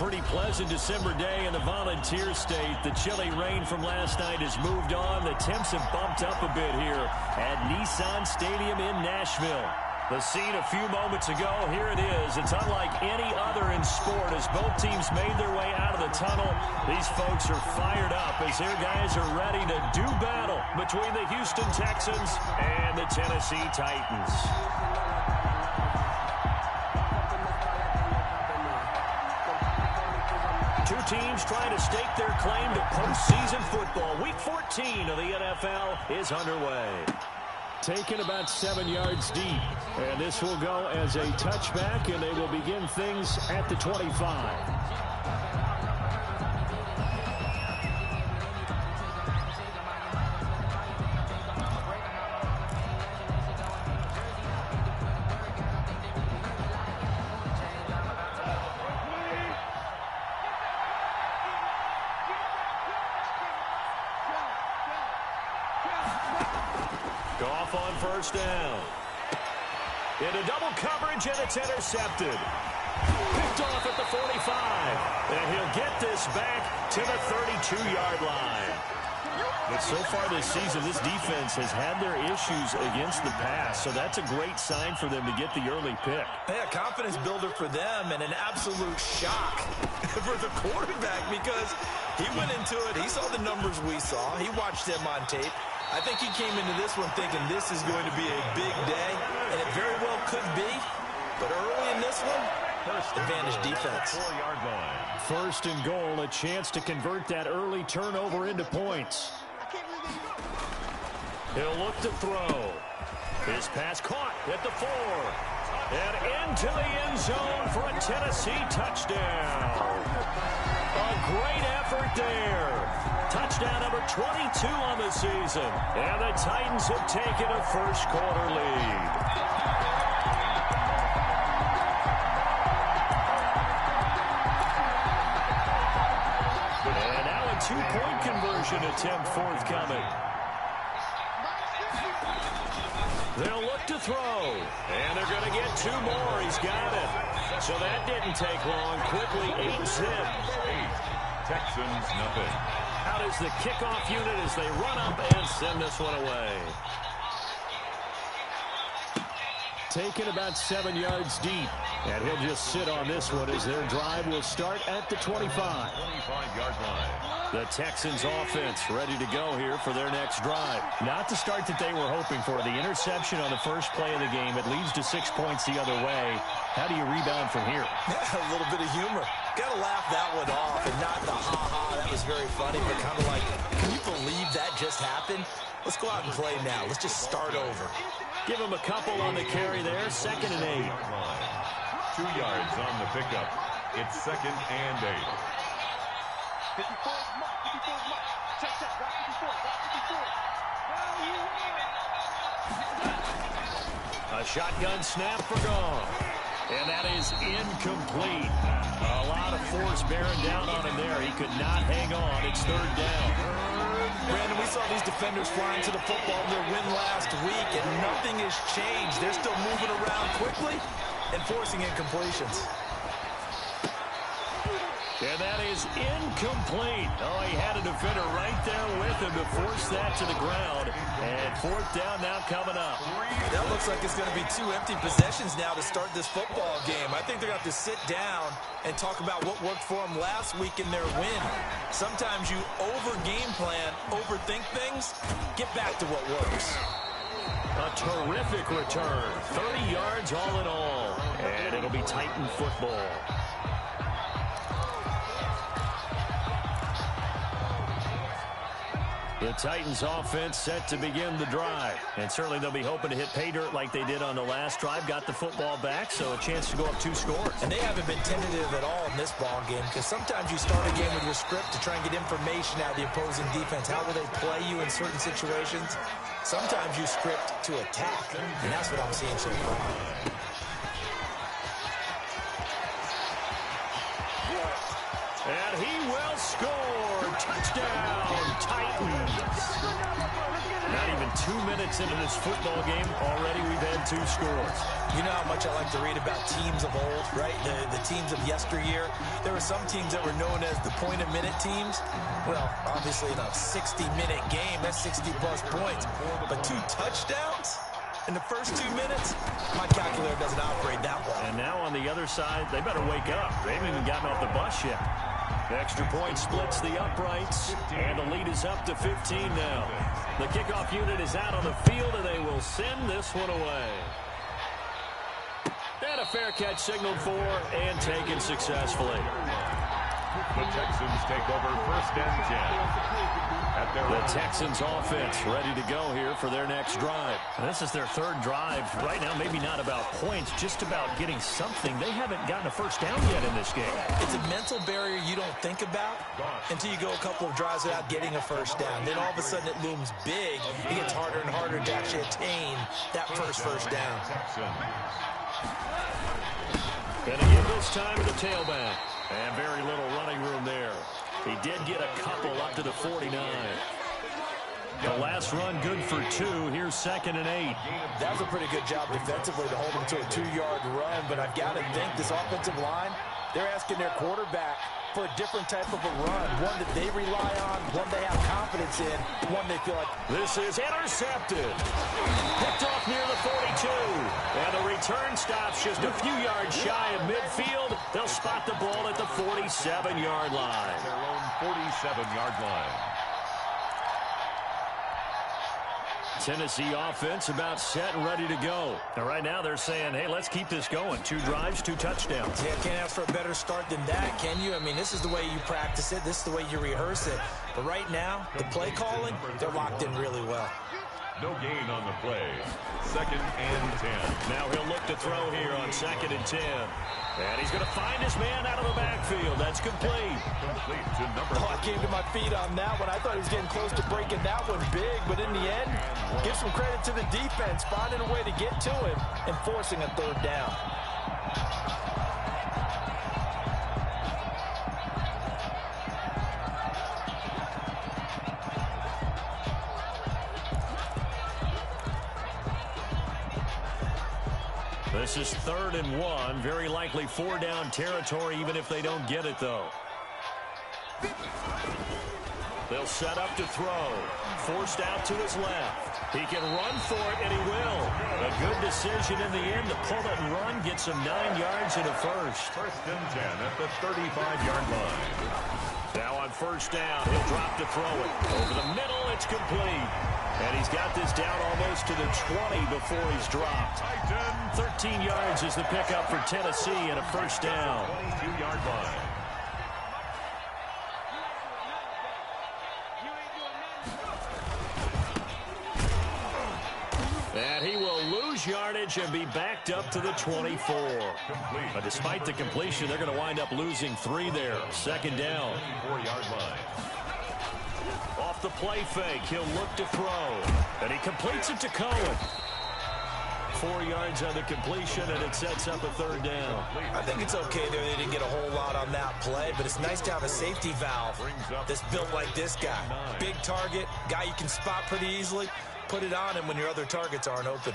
pretty pleasant December day in the Volunteer State. The chilly rain from last night has moved on. The temps have bumped up a bit here at Nissan Stadium in Nashville. The scene a few moments ago, here it is. It's unlike any other in sport as both teams made their way out of the tunnel. These folks are fired up as their guys are ready to do battle between the Houston Texans and the Tennessee Titans. Two teams trying to stake their claim to postseason football. Week 14 of the NFL is underway. Taken about 7 yards deep. And this will go as a touchback, and they will begin things at the 25. Goff on first down. Into double coverage, and it's intercepted. Picked off at the 45. And he'll get this back to the 32-yard line. But so far this season, this defense has had their issues against the pass, so that's a great sign for them to get the early pick. Yeah, confidence builder for them and an absolute shock for the quarterback because he went into it. He saw the numbers we saw. He watched them on tape. I think he came into this one thinking this is going to be a big day, and it very well could be. But early in this one, advantage defense. 4-yard line. First and goal, a chance to convert that early turnover into points. He'll look to throw. His pass caught at the 4. And into the end zone for a Tennessee touchdown. A great effort there. Touchdown number 22 on the season. And the Titans have taken a first-quarter lead. And now a two-point conversion attempt forthcoming. They'll look to throw. And they're going to get 2 more. He's got it. So that didn't take long. Quickly 8-zip. Texans nothing. Out is the kickoff unit as they run up and send this one away. Taken about 7 yards deep. And he'll just sit on this one as their drive will start at the 25. 25-yard line. The Texans offense ready to go here for their next drive. Not the start that they were hoping for. The interception on the first play of the game. It leads to 6 points the other way. How do you rebound from here? Yeah, a little bit of humor. Got to laugh that one off and not the ha-ha. That was very funny, but kind of like, can you believe that just happened? Let's go out and play now. Let's just start over. Give him a couple on the carry there. 2nd and 8. 2 yards on the pickup. It's 2nd and 8. 54 mark. Check that. Rock 54. A shotgun snap for Goff. And that is incomplete. A lot of force bearing down on him there. He could not hang on. It's 3rd down. Brandon, we saw these defenders flying to the football in their win last week, and nothing has changed. They're still moving around quickly and forcing incompletions. And that is incomplete. Oh, he had a defender right there with him to force that to the ground. And 4th down now coming up. That looks like it's going to be 2 empty possessions now to start this football game. I think they're going to have to sit down and talk about what worked for them last week in their win. Sometimes you over-game plan, overthink things. Get back to what works. A terrific return. 30 yards all in all. And it'll be Titan football. The Titans offense set to begin the drive. And certainly they'll be hoping to hit pay dirt like they did on the last drive. Got the football back, so a chance to go up 2 scores. And they haven't been tentative at all in this ball game because sometimes you start a game with your script to try and get information out of the opposing defense. How will they play you in certain situations? Sometimes you script to attack, and that's what I'm seeing so far. And he will score. Touchdown, Titans. Not even 2 minutes into this football game, already we've had 2 scores. You know how much I like to read about teams of old, right? The teams of yesteryear. There were some teams that were known as the point-a-minute teams. Well, obviously in a 60-minute game, that's 60-plus points. But 2 touchdowns in the first 2 minutes? My calculator doesn't operate that well. And now on the other side, they better wake up. They haven't even gotten off the bus yet. The extra point splits the uprights, and the lead is up to 15 now. The kickoff unit is out on the field, and they will send this one away. And a fair catch signaled for and taken successfully. The Texans take over 1st and 10. The Texans offense ready to go here for their next drive. This is their 3rd drive. Right now, maybe not about points, just about getting something. They haven't gotten a first down yet in this game. It's a mental barrier you don't think about until you go a couple of drives without getting a first down. Then all of a sudden it looms big. It gets harder and harder to actually attain that first down. Gonna give this time to the tailback. And very little running room there. He did get a couple up to the 49. The last run good for 2. Here's 2nd and 8. That was a pretty good job defensively to hold him to a 2-yard run. But I've got to think this offensive line, they're asking their quarterback for a different type of a run. One that they rely on, one they have confidence in, one they feel like. This is intercepted. Picked off near the 42. And the return stops just a few yards shy of midfield. They'll spot the ball at the 47-yard line. Their own 47-yard line. Tennessee offense about set and ready to go. And right now they're saying, hey, let's keep this going. 2 drives, 2 touchdowns. Yeah, can't ask for a better start than that, can you? I mean, this is the way you practice it. This is the way you rehearse it. But right now, the play calling, they're locked in really well. No gain on the play. 2nd and 10. Now he'll look to throw here on 2nd and 10. And he's going to find his man out of the backfield. That's complete. Complete to number. I came to my feet on that one. I thought he was getting close to breaking that one big. But in the end, give some credit to the defense, finding a way to get to him and forcing a 3rd down. This is 3rd and 1. Very likely 4-down territory, even if they don't get it, though. They'll set up to throw. Forced out to his left. He can run for it, and he will. A good decision in the end to pull it and run. Get some 9 yards and a first. 1st and 10 at the 35-yard line. Now on 1st down, he'll drop to throw it. Over the middle, it's complete. And he's got this down almost to the 20 before he's dropped. 13 yards is the pickup for Tennessee and a 1st down. 22-yard line. And he will lose yardage and be backed up to the 24. But despite the completion, they're going to wind up losing 3 there. 2nd down. 4-yard line. Off the play fake, he'll look to throw. And he completes it to Cohen. 4 yards on the completion, and it sets up a 3rd down. I think it's okay there. They didn't get a whole lot on that play, but it's nice to have a safety valve that's built like this guy. Big target, guy you can spot pretty easily. Put it on him when your other targets aren't open.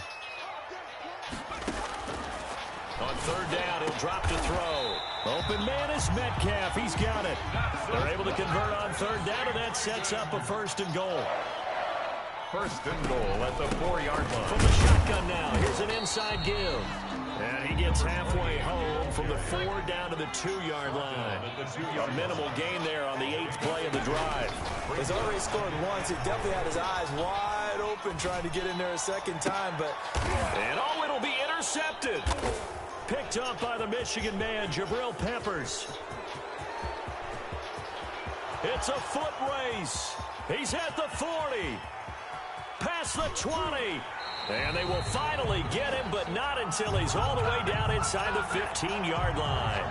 On 3rd down, he'll drop to throw. Open man is Metcalf. He's got it. They're able to convert on 3rd down, and that sets up a 1st and goal. 1st and goal at the 4-yard line. From the shotgun now, here's an inside give. And he gets halfway home from the 4 down to the 2-yard line. A minimal gain there on the 8th play of the drive. He's already scored once. He definitely had his eyes wide open trying to get in there a 2nd time, but... And oh, it'll be intercepted. Picked up by the Michigan man, Jabril Peppers. It's a foot race. He's at the 40. Past the 20. And they will finally get him, but not until he's all the way down inside the 15-yard line.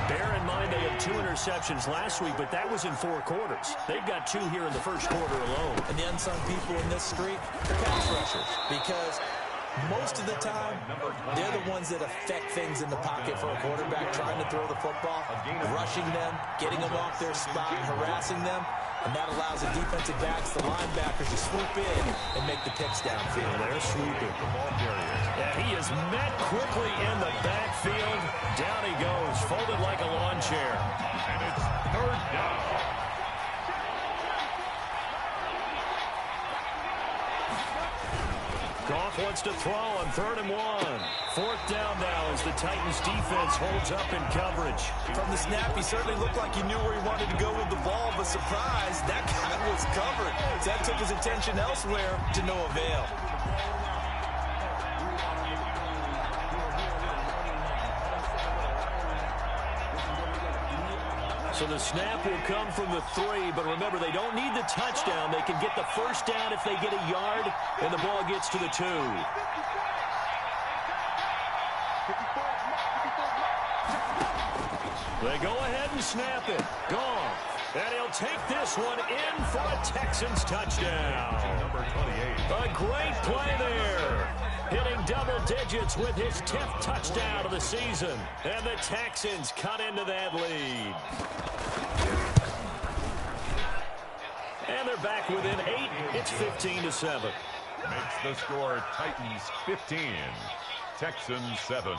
Bear in mind they had 2 interceptions last week, but that was in 4 quarters. They've got 2 here in the 1st quarter alone. And the unsung people in this streak, they're pass rushers, because most of the time, they're the ones that affect things in the pocket for a quarterback, trying to throw the football, rushing them, getting them off their spot, harassing them. And that allows the defensive backs, the linebackers, to swoop in and make the picks downfield. They're swooping. And he is met quickly in the backfield. Down he goes, folded like a lawn chair. And it's third down. Goff wants to throw on 3rd and 1. 4th down now as the Titans defense holds up in coverage. From the snap, he certainly looked like he knew where he wanted to go with the ball, but surprise, that guy was covered. So that took his attention elsewhere to no avail. So the snap will come from the 3, but remember, they don't need the touchdown. They can get the first down if they get a yard, and the ball gets to the 2. They go ahead and snap it. Gone. And he'll take this one in for a Texans touchdown. Number 28. A great play there. Hitting double digits with his 10th touchdown of the season. And the Texans cut into that lead. And they're back within 8. It's 15-7. Makes the score Titans 15, Texans 7.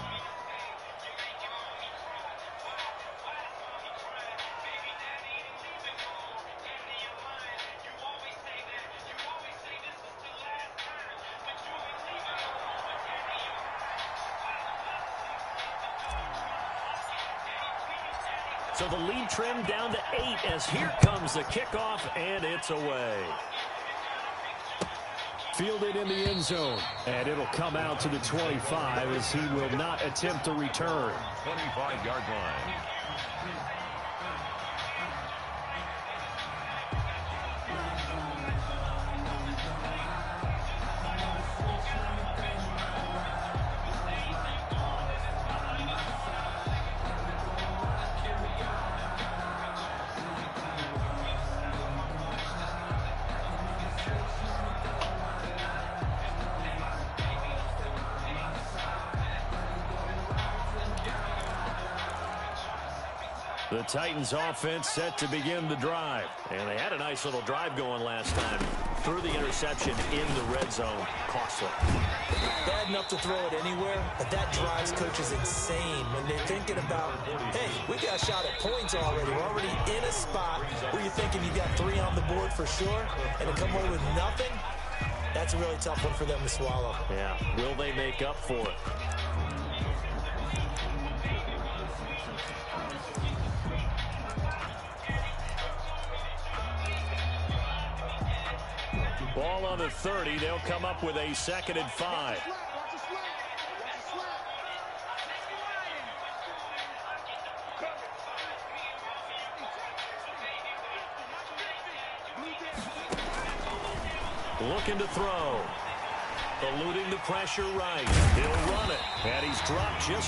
So the lead trimmed down to 8 as here comes the kickoff, and it's away. Fielded in the end zone, and it'll come out to the 25 as he will not attempt a return. 25-yard line. The Titans offense set to begin the drive. And they had a nice little drive going last time. Threw the interception in the red zone. Costly. Bad enough to throw it anywhere, but that drives coaches insane when they're thinking about, hey, we got a shot at points already. We're already in a spot where you're thinking you got 3 on the board for sure, and to come away with nothing, that's a really tough one for them to swallow. Yeah, will they make up for it? Ball on the 30. They'll come up with a 2nd and 5. Looking to throw. Eluding the pressure right. He'll run it. And he's dropped just